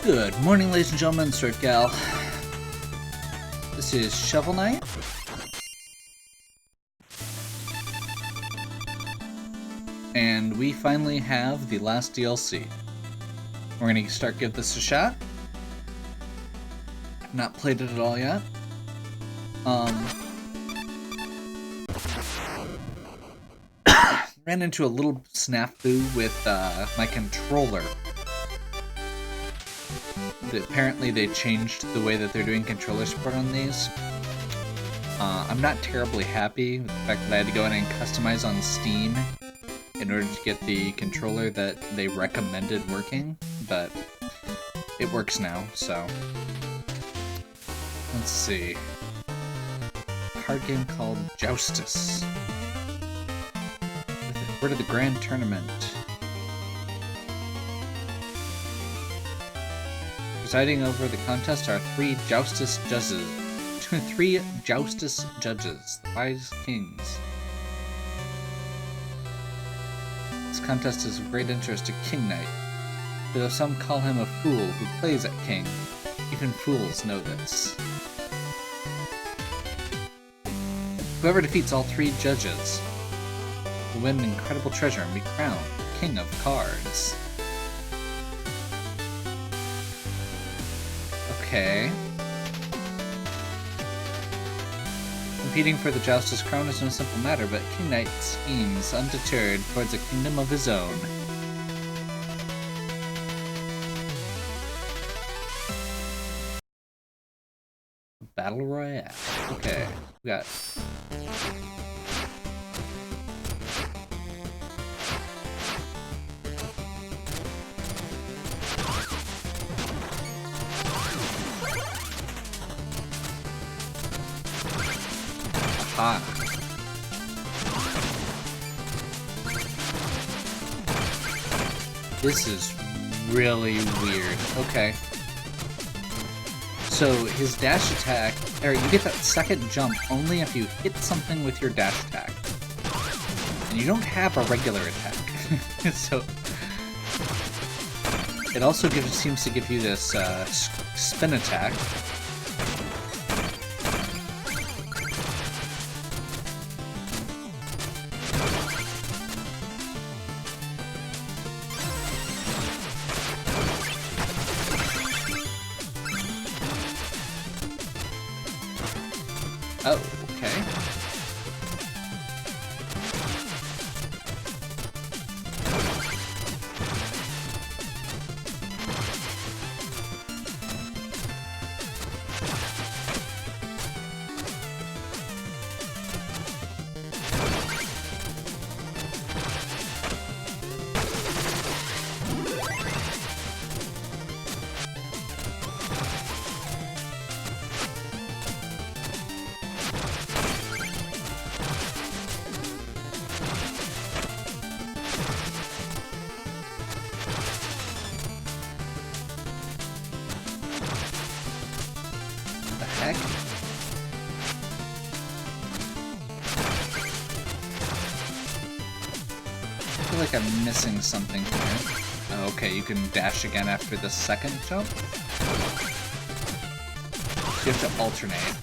Good morning, ladies and gentlemen, Sword Gal. This is Shovel Knight. And we finally have the last DLC. We're gonna give this a shot. I've not played it at all yet. Ran into a little snafu with my controller. Apparently they changed the way that they're doing controller support on these. I'm not terribly happy with the fact that I had to go in and customize on Steam in order to get the controller that they recommended working, but it works now, so. Let's see. A card game called Joustus. We're to the Grand Tournament. Presiding over the contest are three Joustus judges. Three Joustus judges, the wise kings. This contest is of great interest to King Knight, but though some call him a fool who plays at King, even fools know this. Whoever defeats all three judges will win incredible treasure and be crowned King of Cards. Okay. Competing for the Joustus crown is no simple matter, but King Knight schemes undeterred towards a kingdom of his own. Battle Royale. Okay, we got... Aha. This is really weird. Okay. So his dash attack, or you get that second jump only if you hit something with your dash attack. And you don't have a regular attack. So it also seems to give you this spin attack. Oh, okay. Heck? I feel like I'm missing something here. Oh, okay, you can dash again after the second jump? You have to alternate.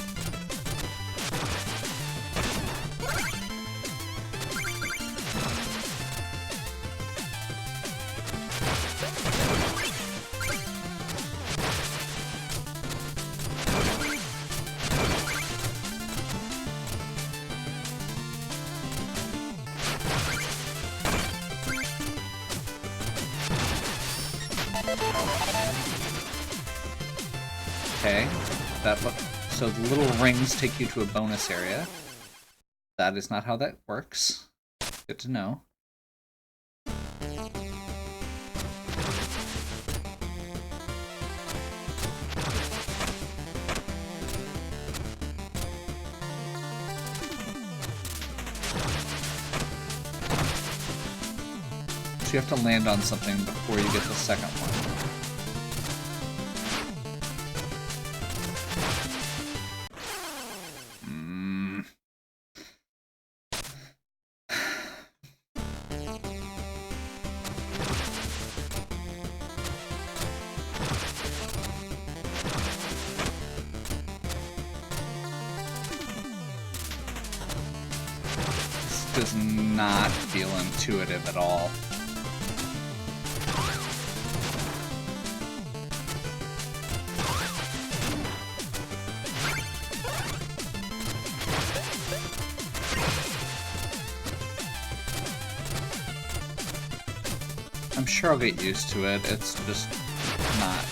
Okay, so the little rings take you to a bonus area. That is not how that works. Good to know. So you have to land on something before you get the second one. does not feel intuitive at all. I'm sure I'll get used to it, it's just not.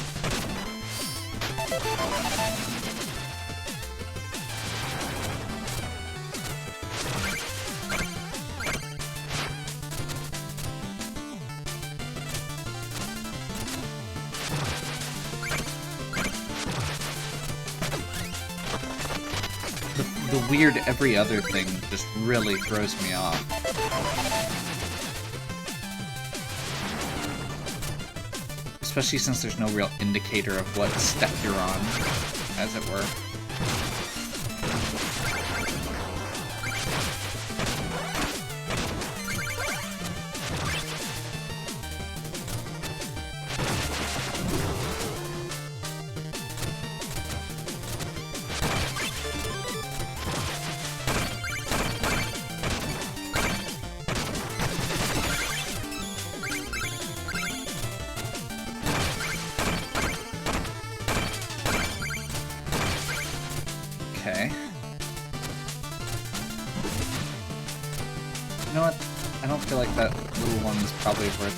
The weird every other thing just really throws me off. Especially since there's no real indicator of what step you're on, as it were. Okay. You know what? I don't feel like that little one is probably worth...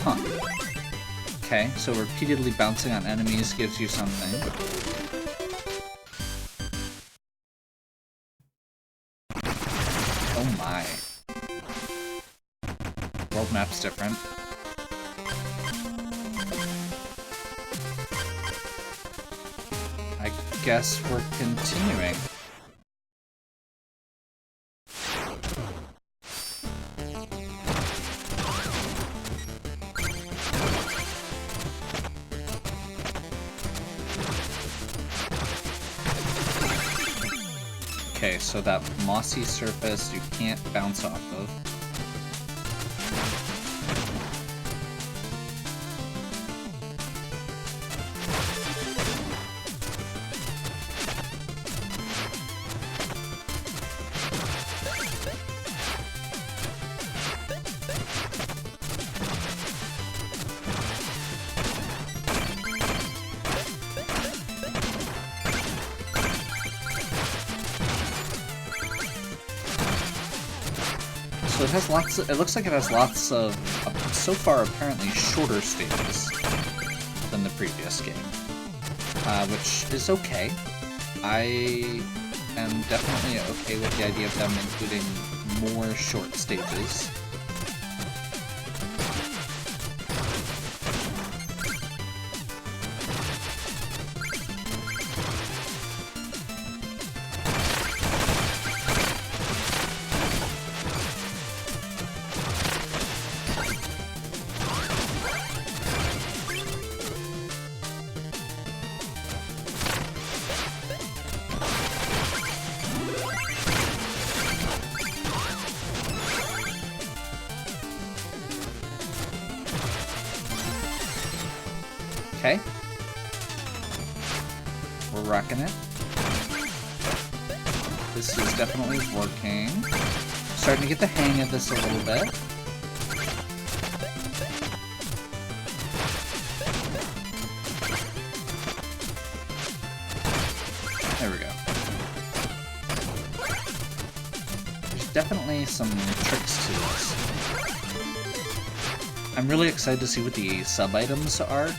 Huh. Okay, so repeatedly bouncing on enemies gives you something. Oh my. World map's different. I guess we're continuing. Okay, so that mossy surface you can't bounce off of. So it has lots of, it looks like it has lots of, so far apparently shorter stages than the previous game, which is okay. I am definitely okay with the idea of them including more short stages. Okay. We're rocking it. This is definitely working. Starting to get the hang of this a little bit. There we go. There's definitely some tricks to this. I'm really excited to see what the sub-items are,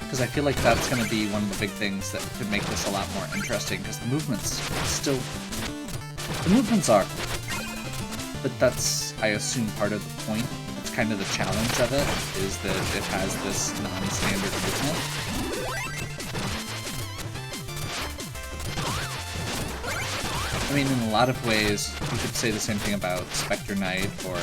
because I feel like that's going to be one of the big things that could make this a lot more interesting, because the movements still... The movements are, but that's, I assume, part of the point. That's kind of the challenge of it, is that it has this non-standard movement. I mean, in a lot of ways, you could say the same thing about Spectre Knight, or...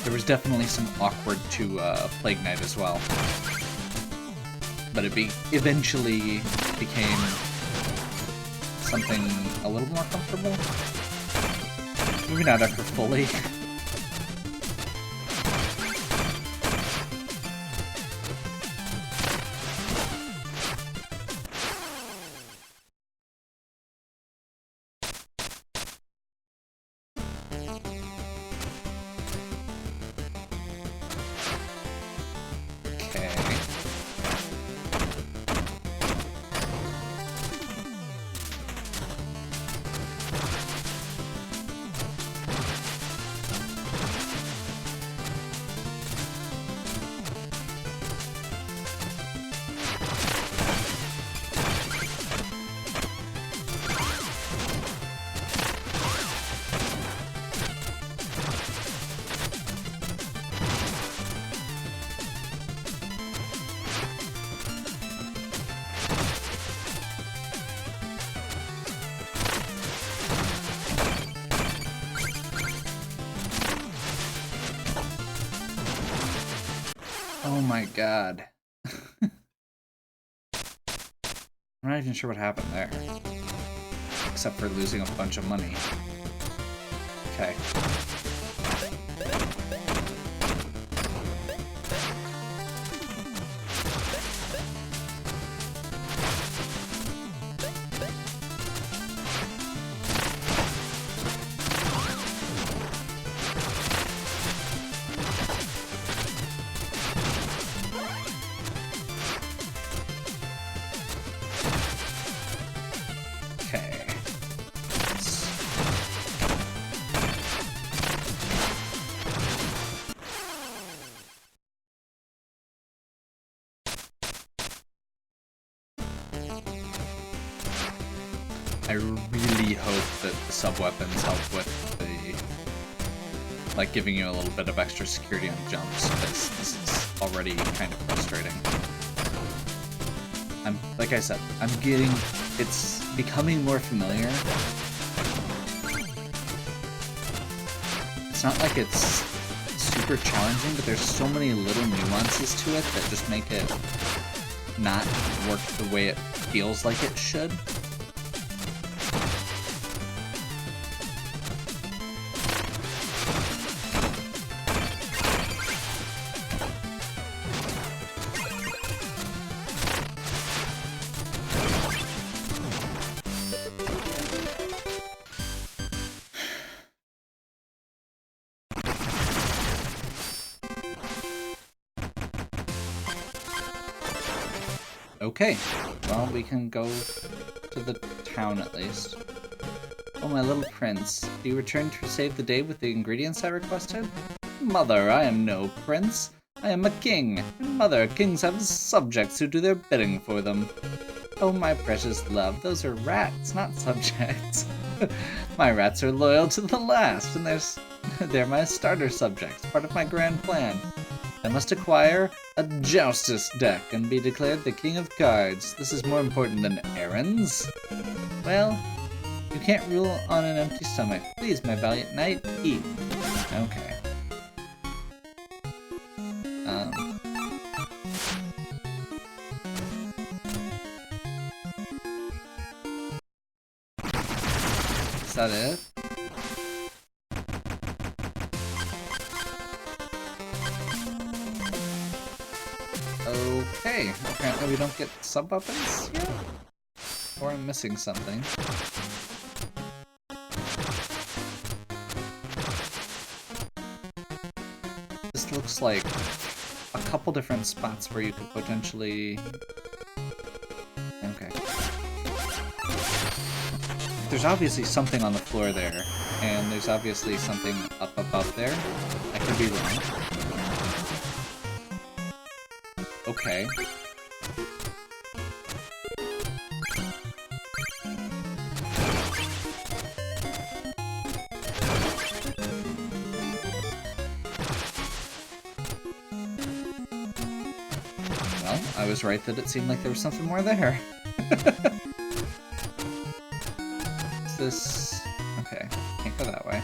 there was definitely some awkward to Plague Knight as well. But it eventually became something a little more comfortable. Maybe not ever fully. Oh my god. I'm not even sure what happened there. Except for losing a bunch of money. Okay. I really hope that the sub-weapons help with the, like, giving you a little bit of extra security on jumps, because this is already kind of frustrating. Like I said, it's becoming more familiar. It's not like it's super challenging, but there's so many little nuances to it that just make it not work the way it feels like it should. Okay, well, we can go to the town at least. Oh, my little prince, do you return to save the day with the ingredients I requested? Mother, I am no prince. I am a king. And mother, kings have subjects who do their bidding for them. Oh, my precious love, those are rats, not subjects. My rats are loyal to the last, and they're my starter subjects, part of my grand plan. I must acquire a Joustus deck and be declared the king of cards. This is more important than errands. Well, you can't rule on an empty stomach. Please, my valiant knight, eat. Okay. Is that it? Okay, apparently we don't get sub-weapons yet? Or I'm missing something. This looks like a couple different spots where you could potentially... Okay. There's obviously something on the floor there, and there's obviously something up above there. I could be wrong. Okay. Well, I was right that it seemed like there was something more there. Is this... Okay, can't go that way.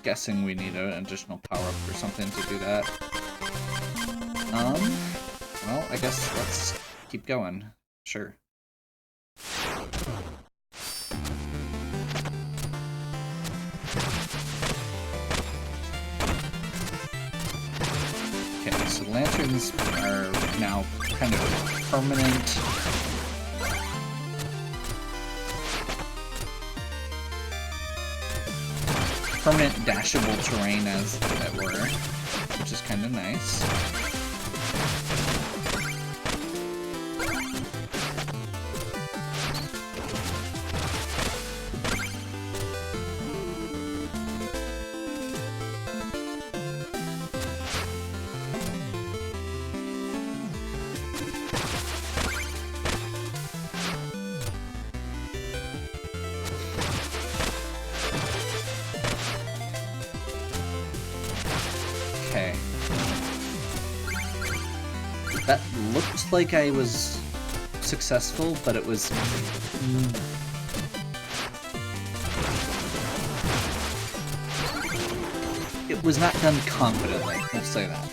Guessing we need an additional power-up or something to do that. Well, I guess let's keep going. Sure. Okay, so the lanterns are now kind of permanent. Permanent dashable terrain, as it were, which is kind of nice. That looked like I was successful, but it was... It was not done confidently, we'll say that.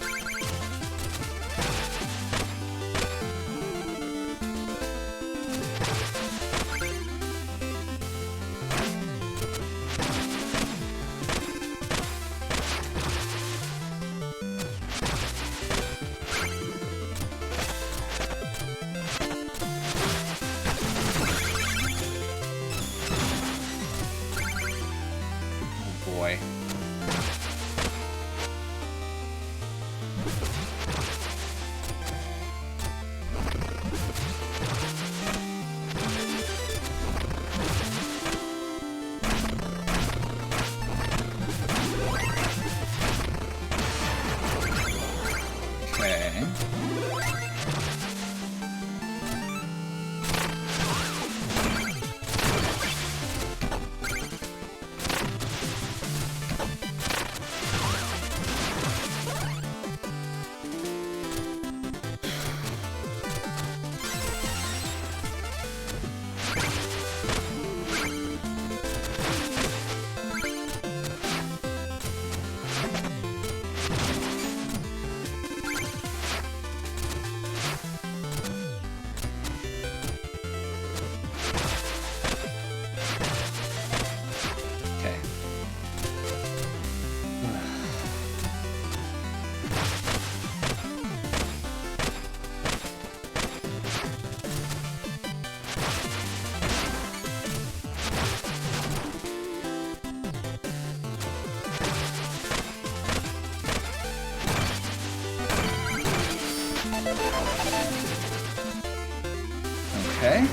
Okay.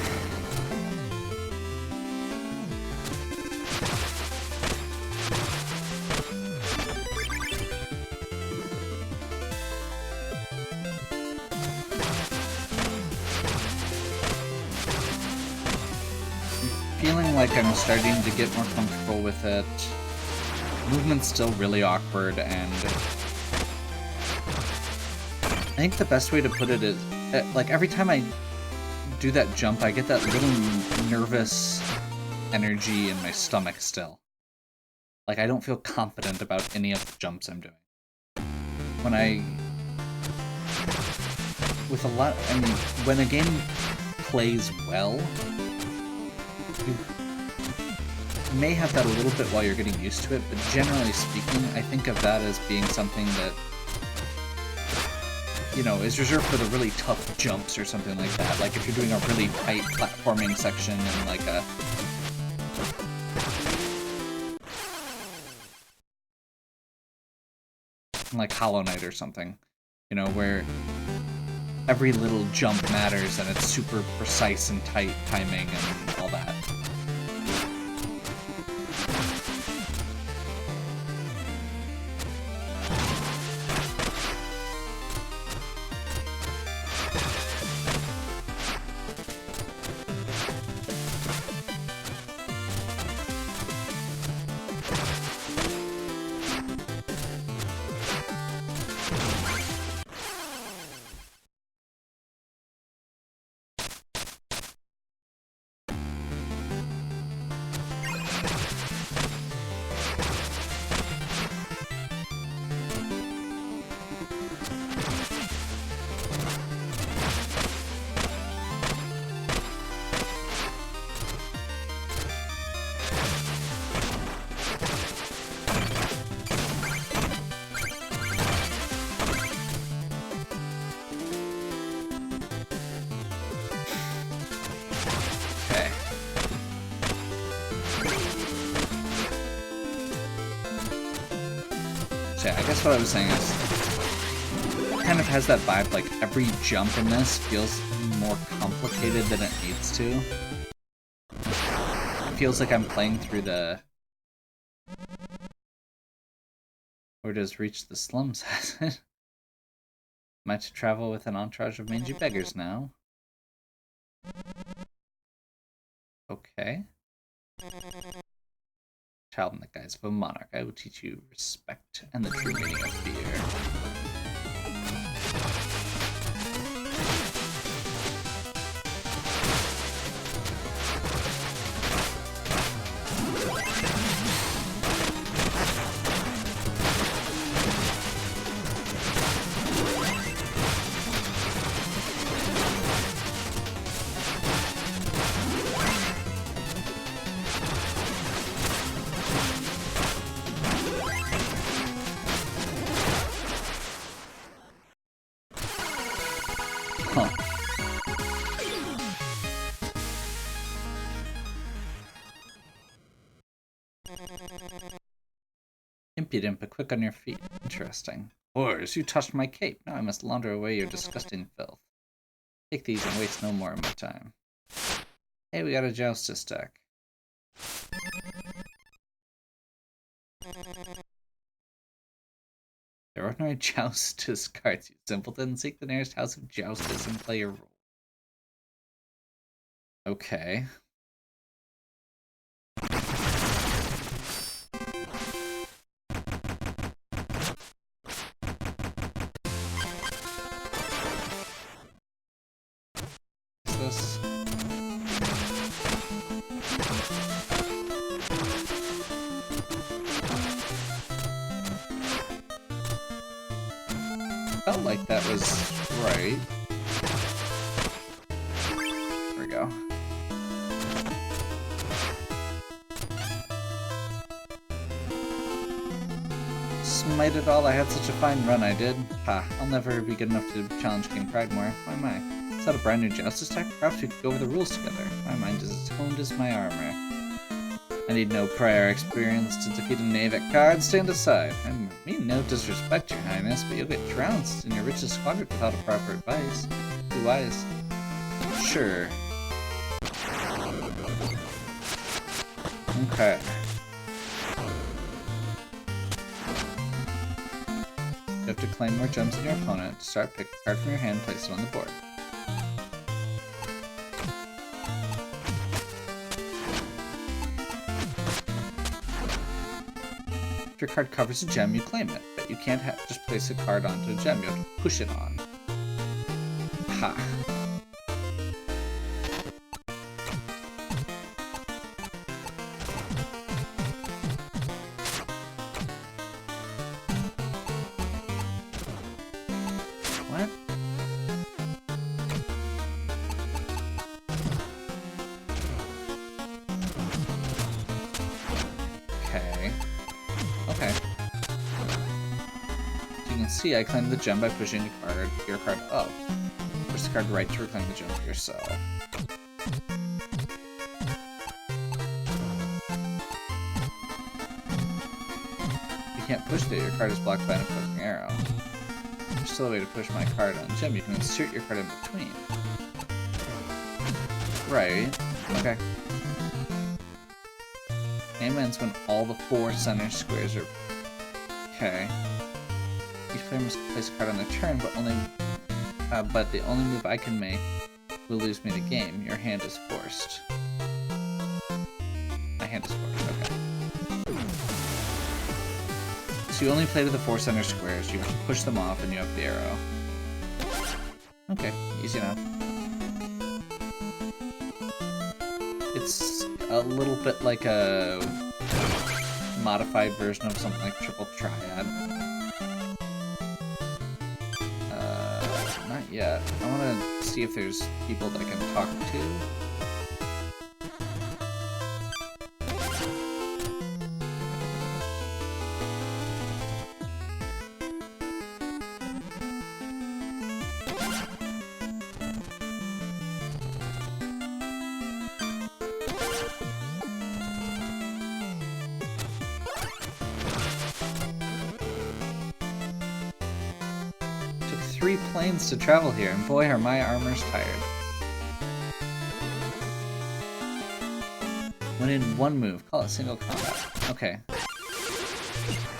Feeling like I'm starting to get more comfortable with it. Movement's still really awkward, and I think the best way to put it is, like, every time I do that jump, I get that little nervous energy in my stomach still. Like, I don't feel confident about any of the jumps I'm doing. When when a game plays well, you may have that a little bit while you're getting used to it, but generally speaking, I think of that as being something that, you know, is reserved for the really tough jumps or something like that. Like if you're doing a really tight platforming section and like a... like Hollow Knight or something, you know, where every little jump matters and it's super precise and tight timing and all that. So yeah, I guess what I was saying is, it kind of has that vibe, like every jump in this feels more complicated than it needs to. It feels like I'm playing through the... Where does reach the slums, has it? Am I to travel with an entourage of mangy beggars now? Okay. Child in the guise of a monarch, I will teach you respect and the true meaning of fear. Impudent, but quick on your feet. Interesting. Whores, you touched my cape. Now I must launder away your disgusting filth. Take these and waste no more of my time. Hey, we got a joust stack. There are no joustus cards, you simpleton. Seek the nearest house of joustus and play your role. Okay. This. Felt like that was right. There we go. Smite it all, I had such a fine run I did. Ha, I'll never be good enough to challenge King Pridemore. Why am I? Is that a brand new Joustus deck? Perhaps we could go over the rules together. My mind is as honed as my armor. I need no prior experience to defeat a knave at cards. Stand aside. I mean no disrespect, your highness, but you'll get trounced and your riches squandered without a proper advice. Be wise. Sure. Okay. You have to claim more gems than your opponent. To start, pick a card from your hand, place it on the board. If your card covers a gem, you claim it, but you can't just place a card onto a gem, you have to push it on. Ha. What? Okay. Okay. As you can see, I claimed the gem by pushing your card up. Push the card right to reclaim the gem for yourself. If you can't push it, your card is blocked by an opposing arrow. There's still a way to push my card on gem. You can insert your card in between. Right. Okay. Game ends when all the 4 center squares are... Okay. Each player must place a card on their turn, but the only move I can make will lose me the game. Your hand is forced. My hand is forced, okay. So you only play to the 4 center squares, you have to push them off, and you have the arrow. Okay, easy enough. It's a little bit like a modified version of something like Triple Triad. Not yet. I want to see if there's people that I can talk to. 3 planes to travel here, and boy are my armors tired. When in one move, call it single combat. Okay.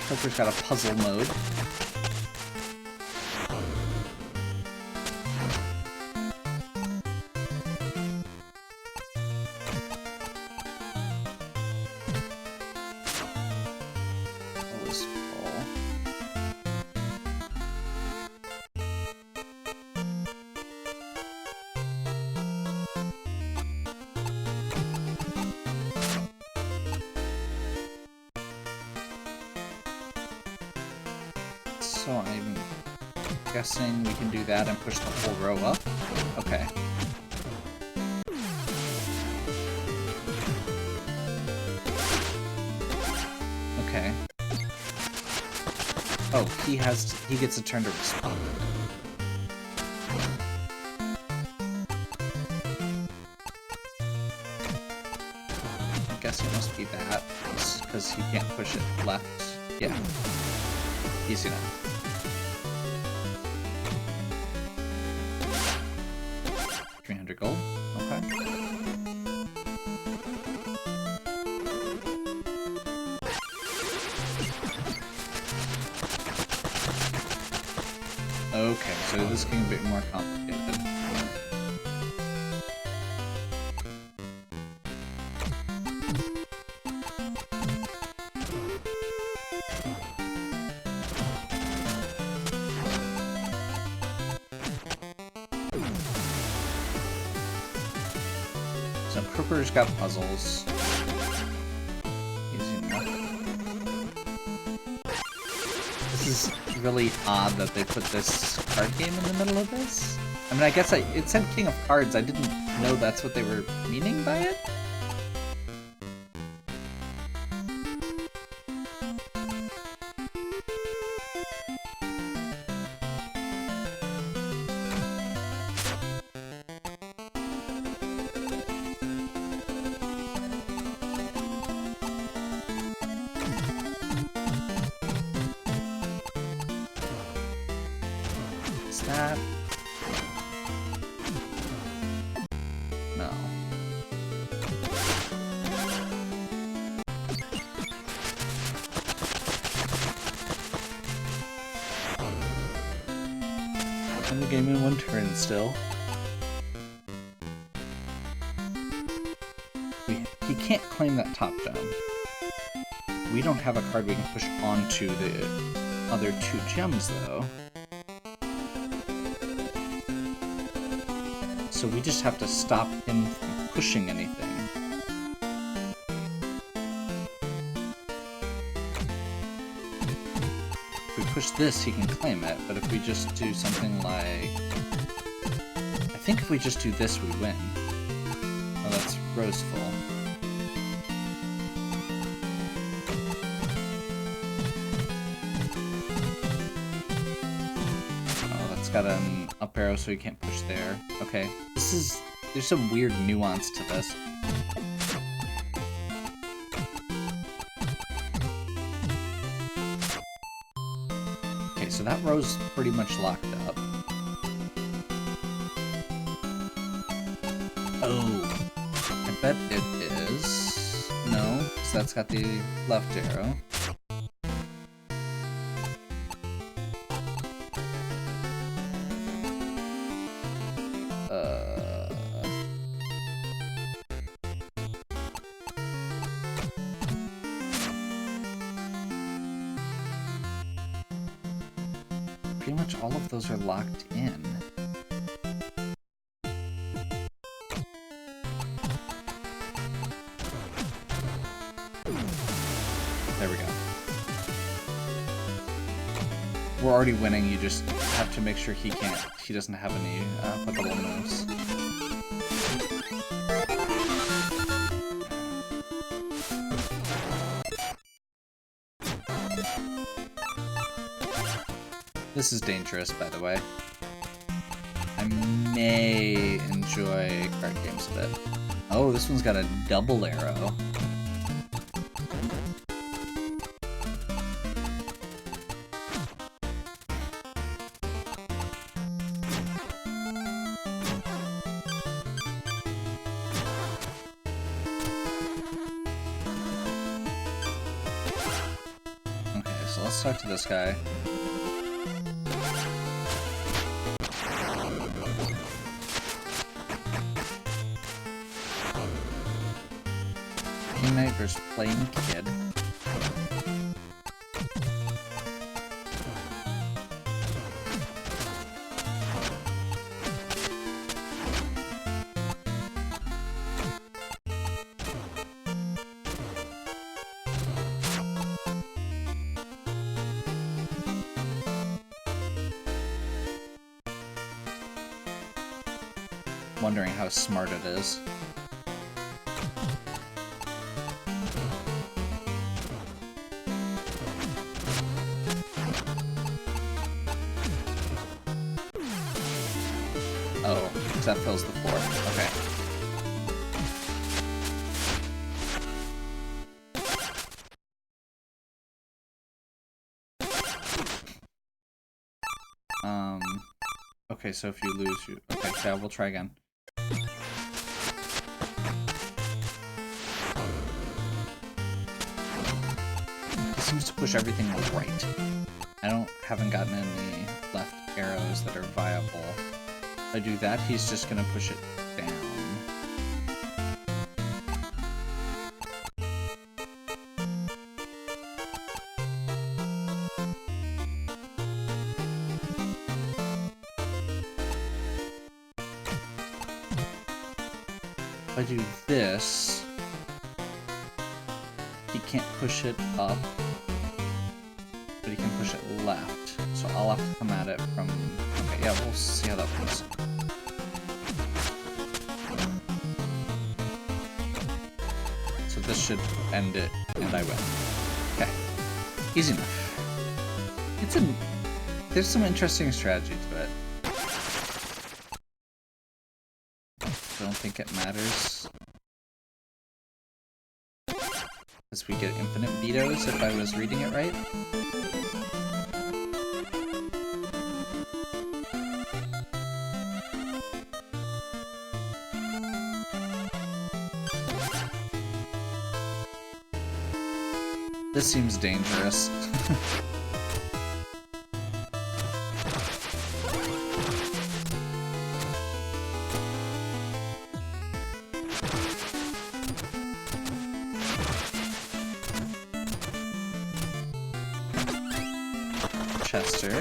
Croaker's got a puzzle mode. So I'm guessing we can do that and push the whole row up? Okay. Okay. Oh, he gets a turn to respond. I guess it must be that, because he can't push it left. Yeah. Easy enough. $300 gold. Okay. Okay, so this is getting a bit more complicated. So Croaker's got puzzles. Easy enough. This is really odd that they put this card game in the middle of this. I mean, I guess it said King of Cards. I didn't know that's what they were meaning by it. That? No. Win the game in one turn still. He can't claim that top dome. We don't have a card we can push onto the other 2 gems though. So we just have to stop him from pushing anything. If we push this, he can claim it, but if we just do something like... I think if we just do this, we win. Oh, that's Roseful. Oh, that's got an up arrow so he can't push there. Okay. There's some weird nuance to this. Okay, so that row's pretty much locked up. Oh, I bet it is. No, because that's got the left arrow. Pretty much all of those are locked in. There we go. We're already winning, you just have to make sure he doesn't have any applicable moves. This is dangerous, by the way. I may enjoy card games a bit. Oh, this one's got a double arrow. let's talk to this guy. Teammate versus Plain Kid. Wondering how smart it is. Oh, because that fills the floor. Okay. Okay, so if you lose, you... Okay, yeah, we'll try again. It seems to push everything right. Haven't gotten any left arrows that are viable. If I do that, he's just gonna push it down. If I do this, he can't push it up, but he can push it left. So I'll have to come at it from... Okay, yeah, we'll see how that goes. So this should end it, and I win. Okay. Easy enough. There's some interesting strategy to it. I don't think it matters. Because we get infinite vetoes if I was reading it right. This seems dangerous. Chester.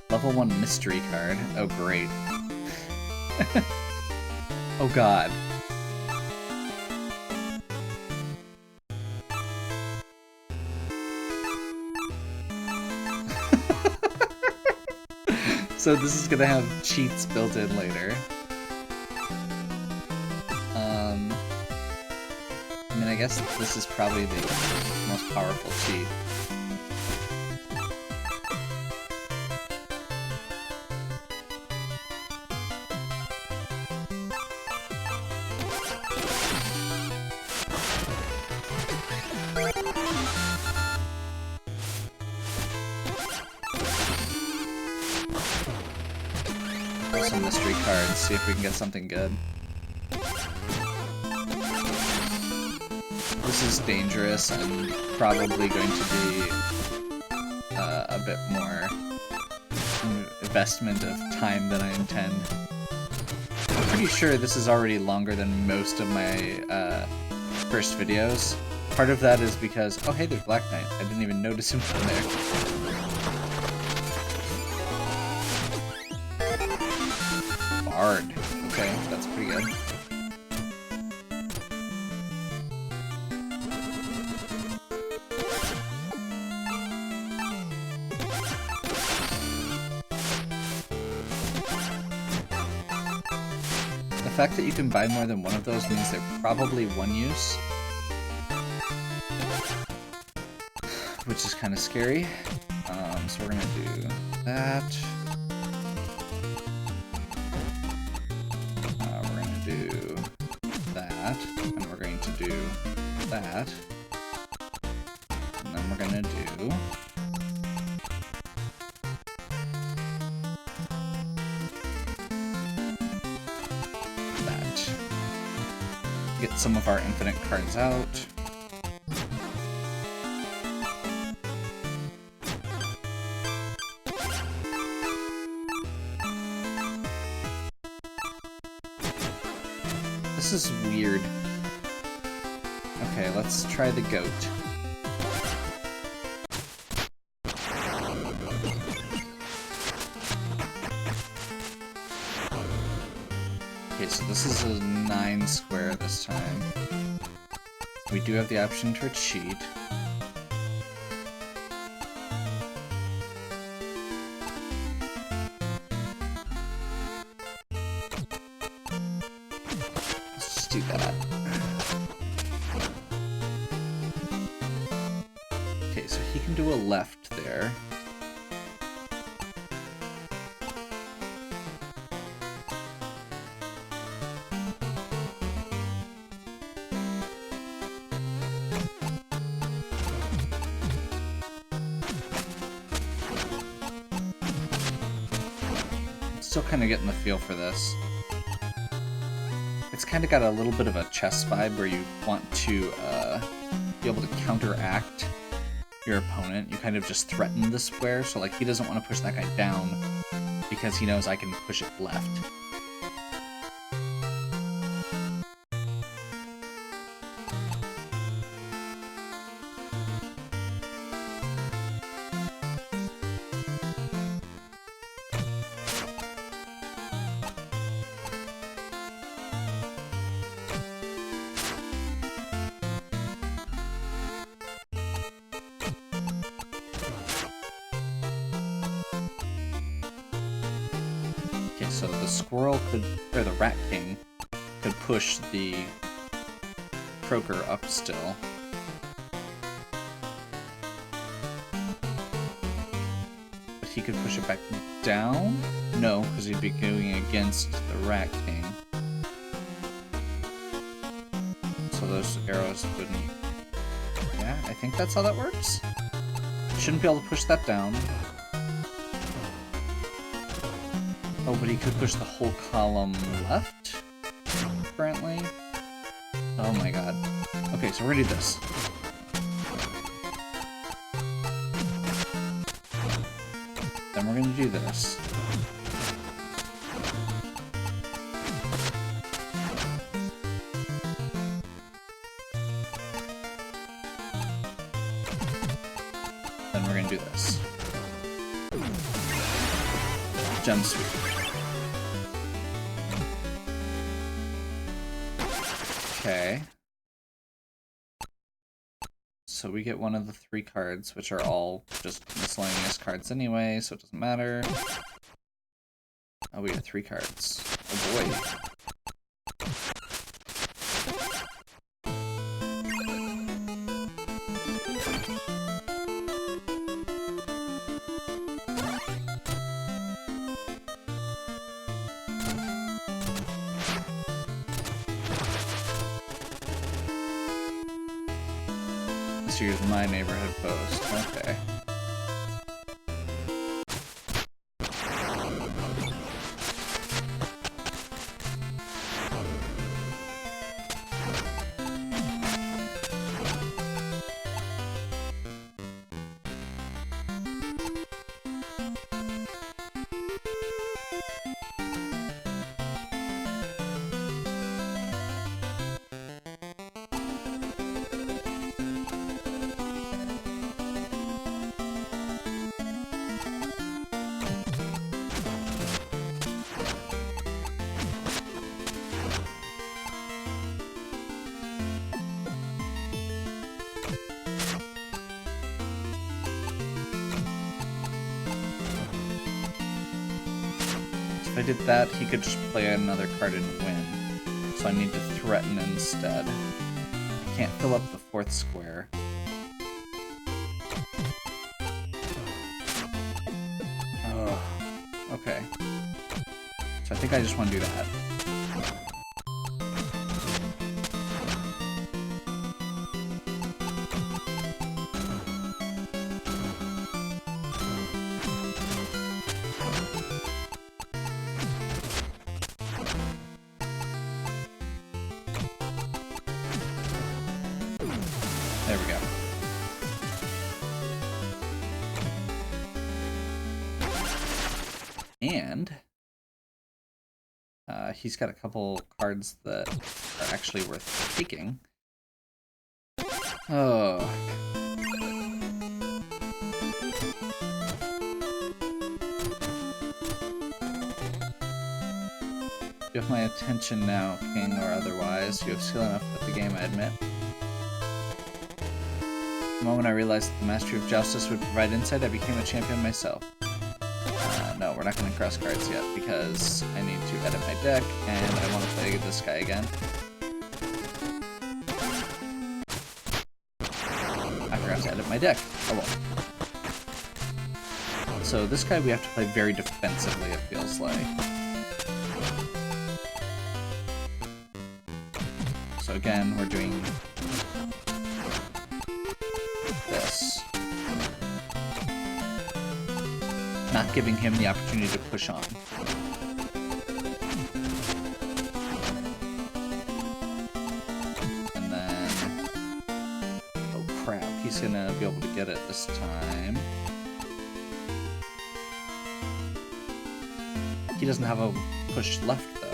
Level 1 mystery card. Oh, great. Oh god. So this is gonna have cheats built in later. I mean, I guess this is probably the most powerful cheat. Some mystery cards, see if we can get something good. This is dangerous and probably going to be a bit more investment of time than I intend. I'm pretty sure this is already longer than most of my first videos. Part of that is because, oh hey, there's Black Knight. I didn't even notice him from there. Bard. Okay, that's pretty good. The fact that you can buy more than one of those means they're probably one use. Which is kind of scary. So we're gonna do that. Do that, and we're going to do that, and then we're going to do that. Get some of our infinite cards out. This is weird. Okay, let's try the goat. Okay, so this is a 9 square this time. We do have the option to cheat. Let's just do that. Okay, so he can do a left there. Still kind of getting the feel for this. It's kind of got a little bit of a chess vibe where you want to be able to counteract your opponent. You kind of just threaten the square, so like he doesn't want to push that guy down because he knows I can push it left. So the squirrel could, or the rat king, could push the croaker up still. But he could push it back down? No, because he'd be going against the rat king. So those arrows wouldn't... Yeah, I think that's how that works. Shouldn't be able to push that down. Oh, but he could push the whole column left, apparently. Oh my god. Okay, so we're gonna do this. Then we're gonna do this. Then we're gonna do this. Gem sweep. Okay. So we get one of the 3 cards, which are all just miscellaneous cards anyway, so it doesn't matter. Oh, we get 3 cards. Oh boy. Here's my neighborhood post. Okay. If I did that, he could just play another card and win. So I need to threaten instead. I can't fill up the 4th square. Oh, okay. So I think I just want to do that. There we go. And he's got a couple cards that are actually worth taking. Oh. You have my attention now, king or otherwise. You have skill enough at the game, I admit. The moment I realized that the Mastery of Joustus would provide insight, I became a champion myself. No, we're not going to cross cards yet, because I need to edit my deck, and I want to play this guy again. I forgot to edit my deck. Oh well. So this guy we have to play very defensively, it feels like. So again, we're doing this. Not giving him the opportunity to push on. And then... oh crap, he's gonna be able to get it this time. He doesn't have a push left, though.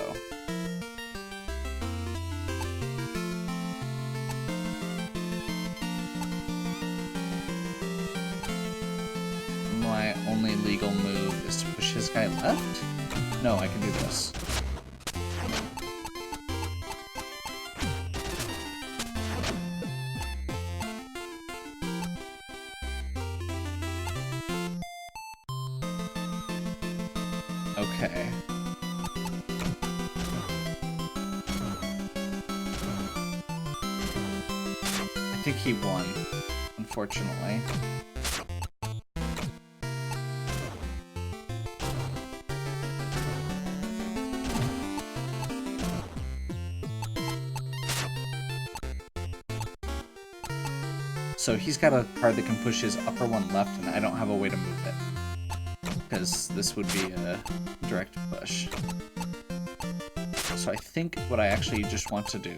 My only legal move is to push his guy left? No, I can do this. Okay. I think he won, unfortunately. So he's got a card that can push his upper one left, and I don't have a way to move it. Because this would be a direct push. So I think what I actually just want to do,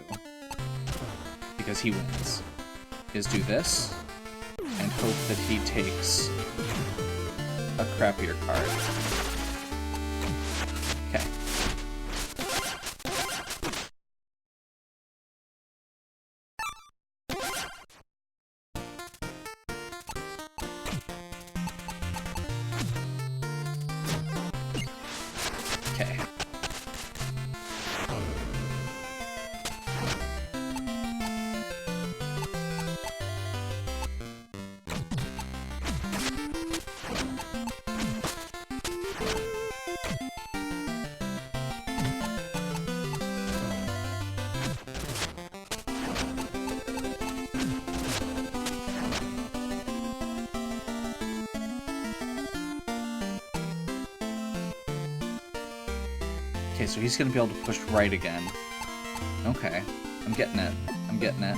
because he wins, is do this, and hope that he takes a crappier card. Okay. Okay. Okay, so he's gonna be able to push right again. Okay, I'm getting it. I'm getting it.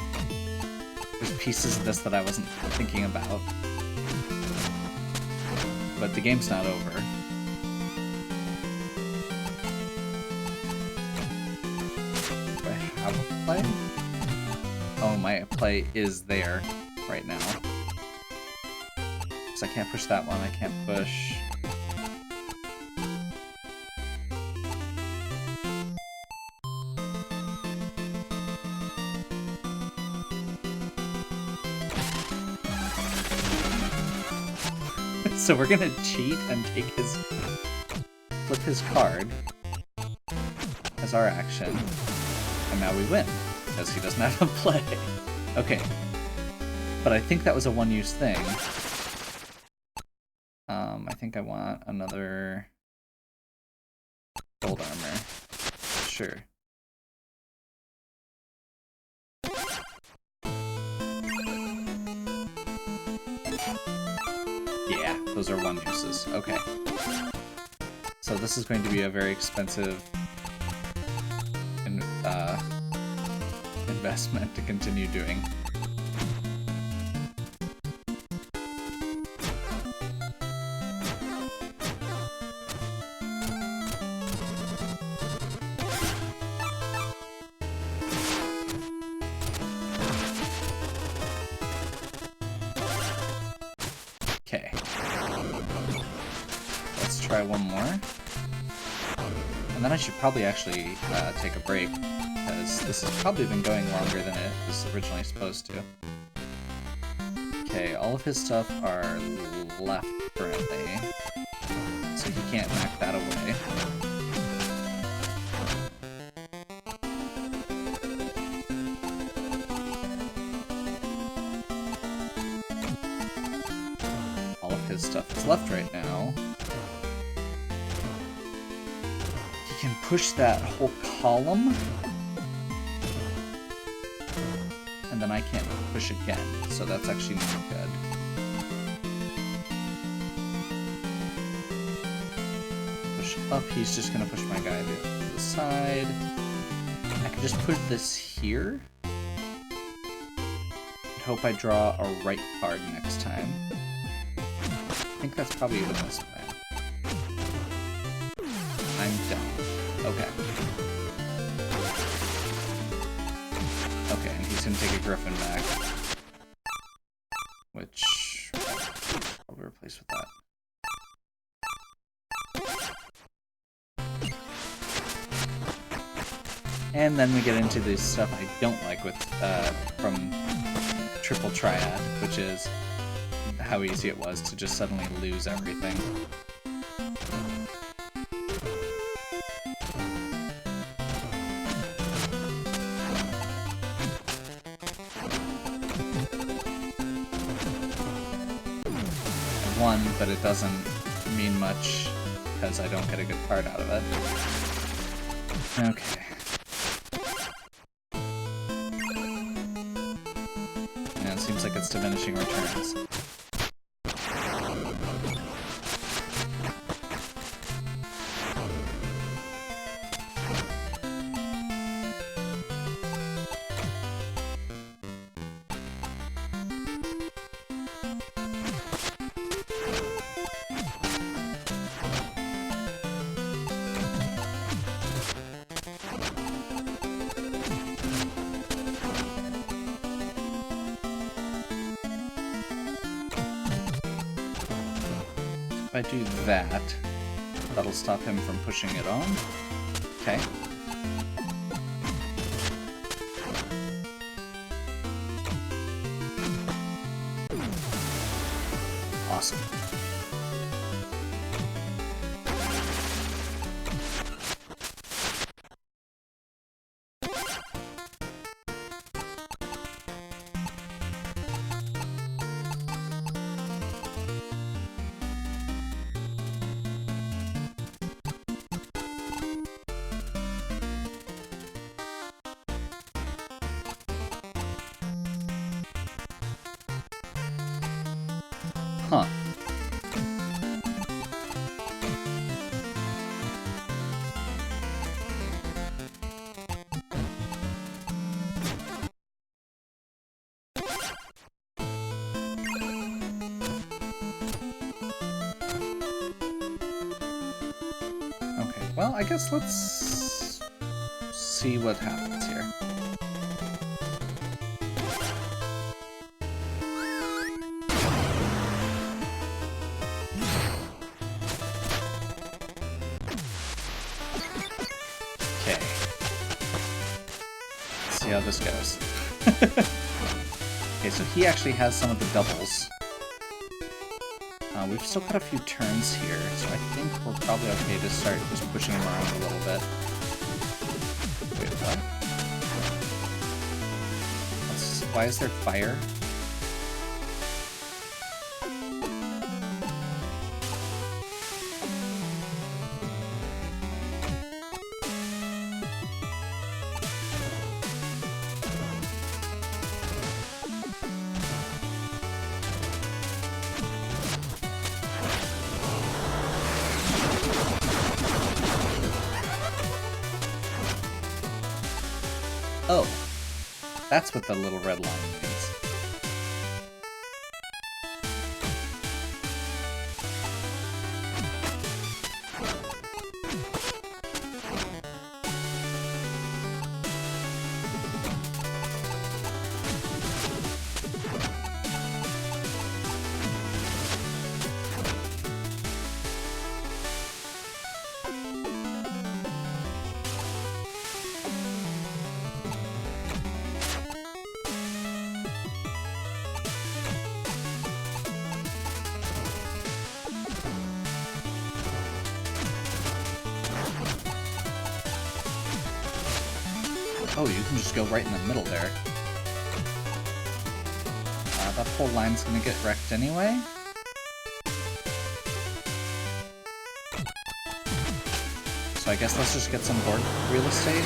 There's pieces of this that I wasn't thinking about. But the game's not over. Do I have a play? Oh, my play is there right now. So I can't push that one, I can't push... So we're gonna cheat and take his... flip his card as our action, and now we win, because he doesn't have a play. Okay. But I think that was a one-use thing. I think I want another... gold armor. Sure. Yeah, those are one uses. Okay. So this is going to be a very expensive investment to continue doing. try one more. And then I should probably actually take a break, because this has probably been going longer than it was originally supposed to. Okay, all of his stuff are left currently, so he can't knock that away. All of his stuff is left right now. He can push that whole column, and then I can't push again, so that's actually not good. Push up, he's just gonna push my guy to the side. I can just put this here. And hope I draw a right card next time. I think that's probably the best plan. I'm done. Okay. Okay, and he's gonna take a Griffin back. Which I'll replace with that. And then we get into the stuff I don't like with from Triple Triad, which is how easy it was to just suddenly lose everything. I won, but it doesn't mean much because I don't get a good card out of it. Okay. Yeah, it seems like it's diminishing returns. If I do that, that'll stop him from pushing it on. Okay. Awesome. Huh. Okay, well, I guess let's see what happens here. See how this goes. Okay, so he actually has some of the doubles. We've still got a few turns here, so I think we're probably okay to start just pushing him around a little bit. Wait, what? Why is there fire? Oh, that's what the little red line means. Oh, you can just go right in the middle there. That whole line's gonna get wrecked anyway. So I guess let's just get some board real estate.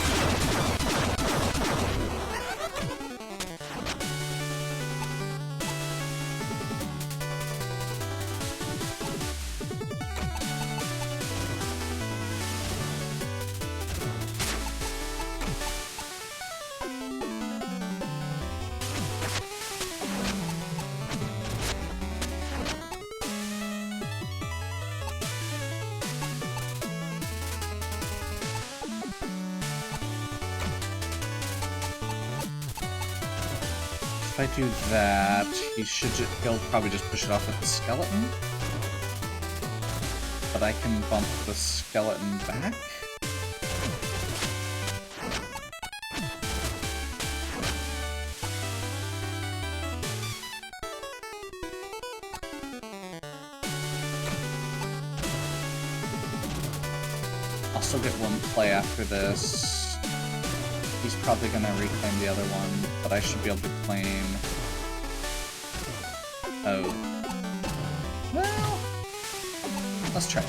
If I do that, he'll probably just push it off with the skeleton. But I can bump the skeleton back. I'll still get one play after this. He's probably gonna reclaim the other one, but I should be able to claim... Oh. Well... Let's try it.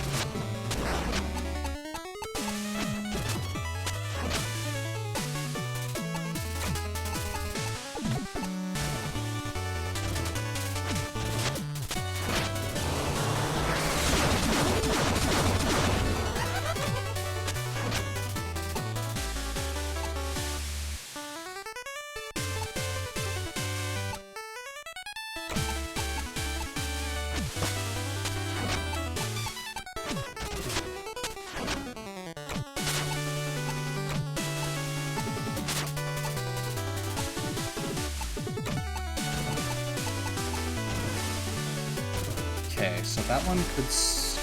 Okay, so that one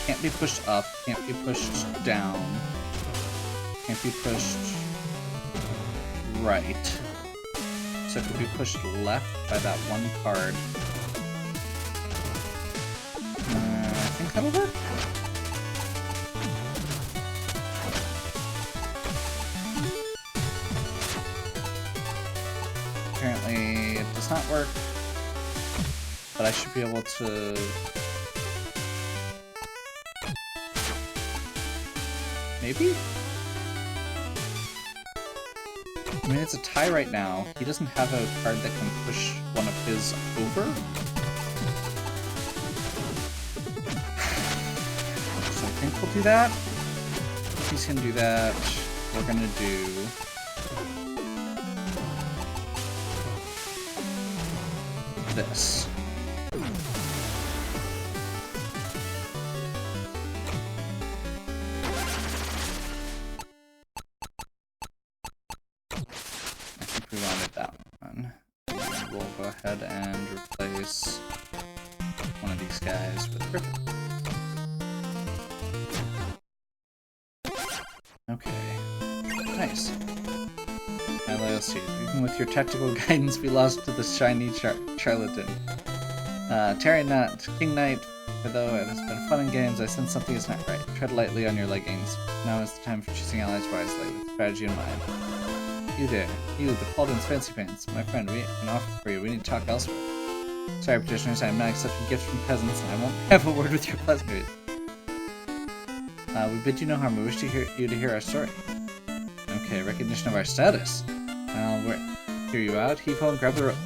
can't be pushed up, can't be pushed down, can't be pushed right. So it could be pushed left by that one card. I think that'll work. Apparently it does not work, but I should be able to... Maybe? I mean, it's a tie right now. He doesn't have a card that can push one of his over. So I think we'll do that. If he's gonna do that, we're gonna do... this. And replace one of these guys with Griffin. Okay. Nice. My loyalty. Even with your tactical guidance, we lost to the shiny charlatan. Terry Nut, King Knight, although it has been fun and games, I sense something is not right. Tread lightly on your leggings. Now is the time for choosing allies wisely, with strategy in mind. You there, you, the Paladin's Fancy Pants. My friend, we have an offer for you. We need to talk elsewhere. Sorry, petitioners, I am not accepting gifts from peasants, and I won't have a word with your pleasantries. We bid you no harm. We wish to hear our story. Okay, recognition of our status. I'll hear you out. Heave ho and grab the rope.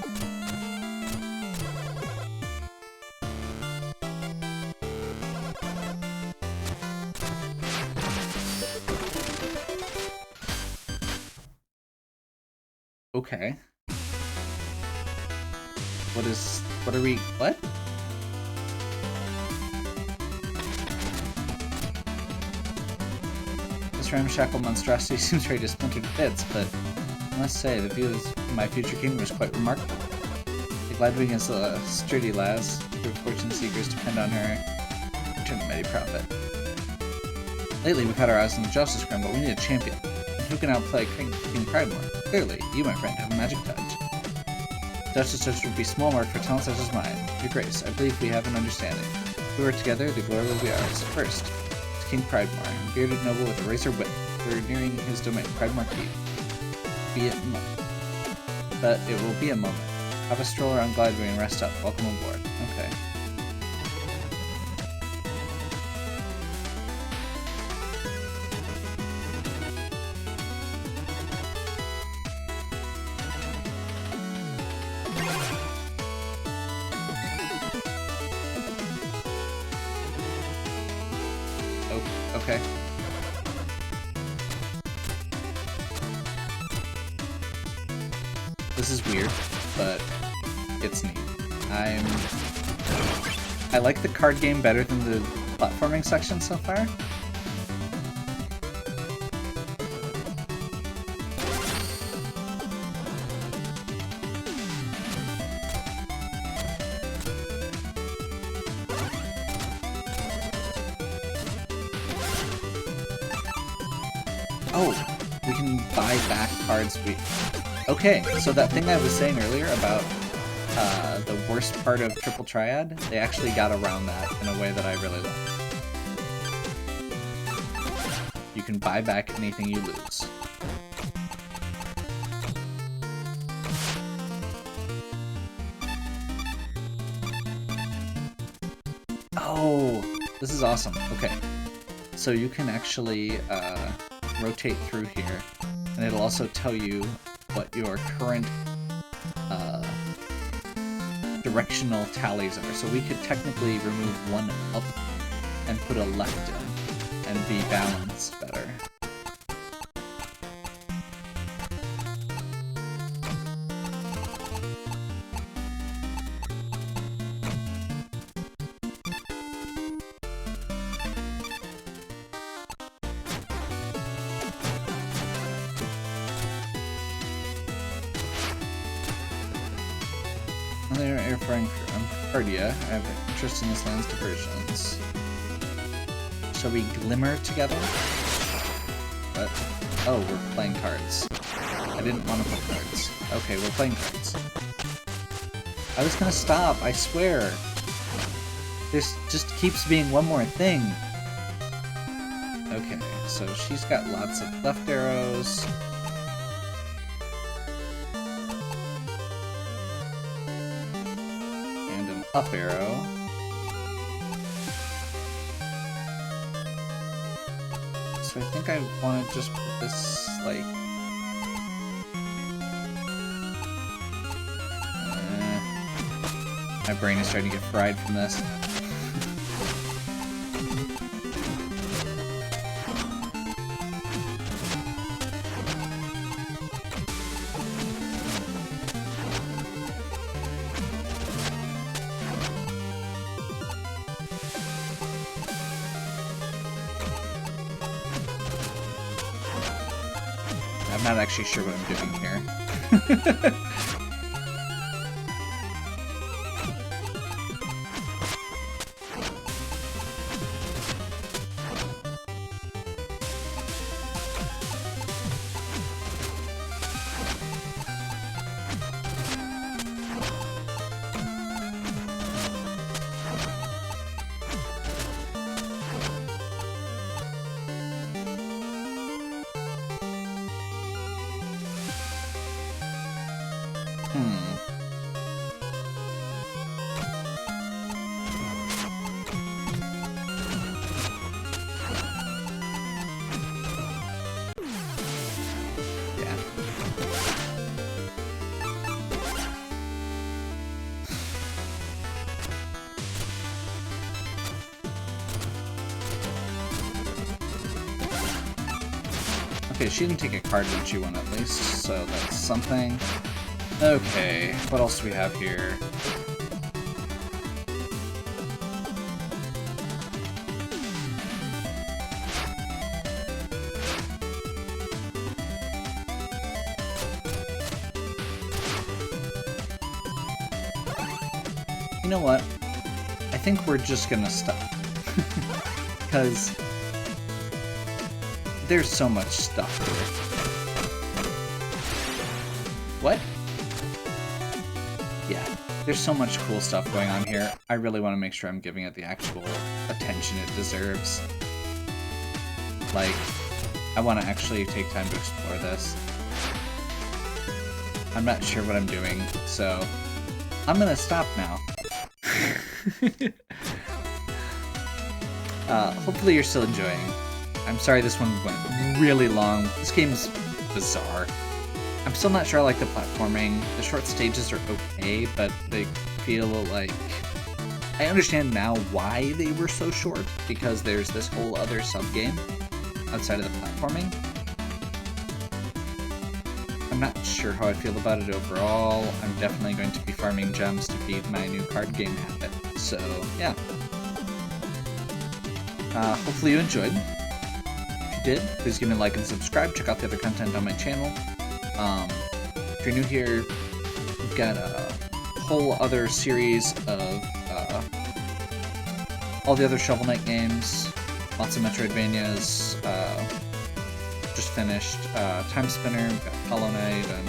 Okay. What? This ramshackle monstrosity seems ready to splinter to bits, but I must say, the view of my future kingdom is quite remarkable. The Gladwing is a sturdy lass, her fortune seekers depend on her to turn a mighty profit. Lately, we've had our eyes on the Justice Crown, but we need a champion. And who can outplay King Pridemore? Clearly, you, my friend, have a magic touch. Duchess Touch would be small mark for talent such as mine. Your Grace, I believe we have an understanding. If we work together, the glory will be ours. First, it's King Pridemore, a bearded noble with a razor whip. We're nearing his domain, Pridemore Keep. be a but it will be a moment. Have a stroller on Gladwing and rest up. Welcome aboard. Okay. Okay. This is weird, but it's neat. I like the card game better than the platforming section so far. Oh, we can buy back cards. Okay, so that thing I was saying earlier about the worst part of Triple Triad, they actually got around that in a way that I really like. You can buy back anything you lose. Oh, this is awesome. Okay, so you can actually rotate through here, and it'll also tell you what your current directional tallies are. So we could technically remove one up and put a left in and be balanced better. Another airfaring crew. I'm Cardia. I have an interest in this land's diversions. Shall we glimmer together? What? Oh, we're playing cards. I didn't want to play cards. Okay, we're playing cards. I was gonna stop, I swear. This just keeps being one more thing. Okay, so she's got lots of left arrows. Up arrow. So I think I want to just put this, like... my brain is starting to get fried from this. I'm not actually sure what I'm doing here. Okay, she didn't take a card when she won at least, so that's something. Okay, what else do we have here? You know what? I think we're just gonna stop. Because there's so much stuff here. What? Yeah, there's so much cool stuff going on here. I really want to make sure I'm giving it the actual attention it deserves. Like, I want to actually take time to explore this. I'm not sure what I'm doing, so I'm gonna stop now. Hopefully you're still enjoying. I'm sorry this one went really long. This game's bizarre. I'm still not sure I like the platforming. The short stages are okay, but they feel like... I understand now why they were so short, because there's this whole other sub-game outside of the platforming. I'm not sure how I feel about it overall. I'm definitely going to be farming gems to feed my new card game habit. So, yeah. Hopefully you enjoyed. If you did, please give me a like and subscribe. Check out the other content on my channel. If you're new here, we've got a whole other series of all the other Shovel Knight games, lots of Metroidvanias, just finished Time Spinner, we've got Hollow Knight, and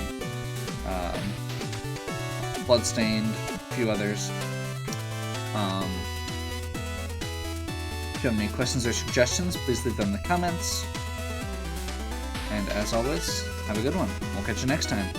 Bloodstained, a few others. If you have any questions or suggestions, please leave them in the comments. And as always, have a good one. We'll catch you next time.